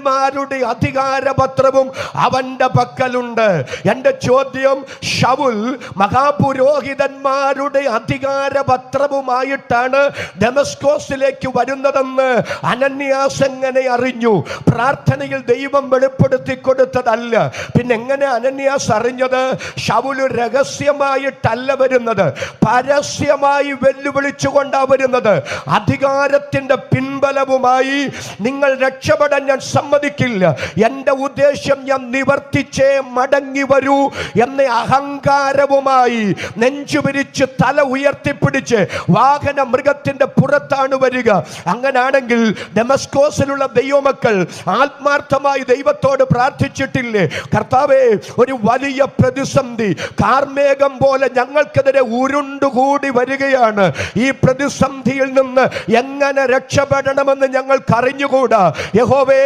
പുരോഹിതന്മാരുടെ അധികാരപത്രവും അവന്റെ പക്കലുണ്ട്. എന്റെ ചോദ്യം, ശൗൽ മഹാപുരോഹിതന്മാരുടെ അധികാരപത്രവുമായിട്ടാണ് ദമസ്കോസിലേക്ക് വരുന്നതെന്ന് അനന്യാസ് എങ്ങനെ അറിഞ്ഞു? പ്രാർത്ഥനയിൽ ദൈവം വെളിപ്പെടുത്തി കൊടുത്തതല്ല. പിന്നെ എങ്ങനെ അനന്യാസ് അറിഞ്ഞത്? ശൗൽ രഹസ്യമായിട്ടല്ല വരുന്നത്, പരസ്യമായി വെല്ലുവിളിച്ചുകൊണ്ടാ വരുന്നത്. അധികാരത്തിന്റെ പിൻബലവുമായി നിങ്ങൾ രക്ഷപ്പെടാൻ ഞാൻ സമ്മതിക്കില്ല, എന്റെ ഉദ്ദേശം ഞാൻ നിവർത്തിച്ചേ മടങ്ങി വരൂ എന്ന അഹങ്കാരവുമായി നെഞ്ചുപിരിച്ച് തല ഉയർത്തിപ്പിടിച്ച് വാഹന മൃഗത്തിന്റെ പുറത്താണ് വരിക. അങ്ങനാണെങ്കിൽ ദമസ്കോസിലുള്ള ദൈവമക്കൾ ആത്മാർത്ഥമായി ദൈവത്തോട് പ്രാർത്ഥിച്ചിട്ടില്ലേ? കർത്താവേ, ഒരു വലിയ പ്രതിസന്ധി കാർമേഘം പോലെ ഞങ്ങൾക്കെതിരെ ഉരുണ്ടുകൂടി വരികയാണ്. ഈ പ്രതിസന്ധിയിൽ നിന്ന് എങ്ങനെ രക്ഷപ്പെടണമെന്ന് ഞങ്ങൾക്ക് അറിഞ്ഞുകൂടാ. യഹോവേ,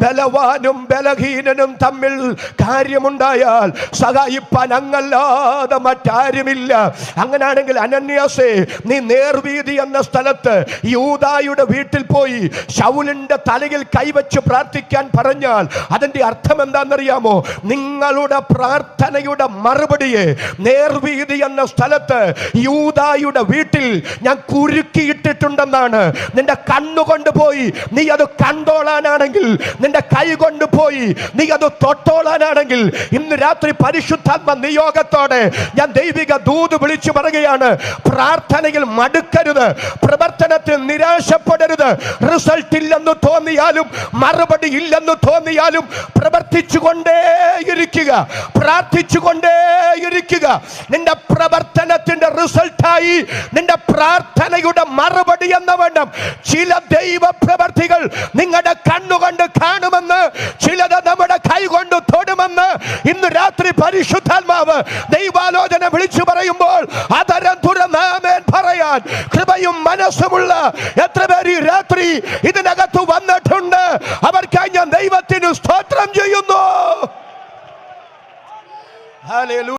ബലവാനും ബലഹീനനും തമ്മിൽ കാര്യമുണ്ടായാൽ സഹായിപ്പാൻ അങ്ങല്ലാതെ മറ്റാരുമില്ല. അങ്ങനാണെങ്കിൽ അനന്യാസേ, നീ നേർവീതി എന്ന സ്ഥലത്ത് യൂദായുടെ വീട്ടിൽ പോയി ശൗലിന്റെ തലയിൽ കൈവച്ച് പ്രാർത്ഥിക്കാൻ പറഞ്ഞാൽ അതിന്റെ അർത്ഥം എന്താണെന്നറിയാമോ? നിങ്ങളുടെ പ്രാർത്ഥനയുടെ മറുപടിയെ നേർവീതി എന്ന സ്ഥലത്ത് യൂദായുടെ വീട്ടിൽ ഞാൻ കുരുക്കിയിട്ടിട്ടുണ്ടെന്നാണ്. നിന്റെ കണ്ണുകൊണ്ട് പോയി നീ അത് കണ്ടോളാനാണെങ്കിൽ, നിന്റെ കൈ കൊണ്ട് പോയി നീ അത് തൊട്ടോളാനാണെങ്കിൽ, ഇന്ന് രാത്രി പരിശുദ്ധാത്മ നിയോഗത്തോടെ ഞാൻ ദൈവിക ദൂത് വിളിച്ചു പറയുകയാണ്. പ്രാർത്ഥനയിൽ മടുക്കരുത്, പ്രവർത്തനത്തിൽ നിരാശപ്പെടരുത്. റിസൾട്ട് ഇല്ലെന്ന് തോന്നിയാലും മറുപടി ഇല്ലെന്ന് തോന്നിയാലും പ്രവർത്തിച്ചുകൊണ്ടേയിരിക്കുക, പ്രാർത്ഥിച്ചുകൊണ്ടേയിരിക്കുക. നിന്റെ പ്രവർത്തനത്തിന്റെ റിസൾട്ടായി നിന്റെ പ്രാർത്ഥനയുടെ മറുപടി എന്ന വേണം. ചില ദൈവ പ്രവർത്തികൾ നിങ്ങളുടെ കണ്ണുകൊണ്ട് കാണുമെന്ന്, ചിലത് നമ്മുടെ കൈകൊണ്ട് തൊടുമെന്ന് ഇന്ന് രാത്രി പരിശുദ്ധാത്മാവ് ദൈവാലോചന വിളിച്ചു പറയുമ്പോൾ അതരം തുറന്ന് ആമേൻ പറയാൻ കൃപയും മനസ്സുമുള്ള എത്ര പേര് ഈ രാത്രി ഇതിനകത്ത് വന്നിട്ടുണ്ട്? അവർക്കായി ഞാൻ ദൈവത്തിന് സ്തോത്രം ചെയ്യുന്നു. ഹല്ലേലൂയ.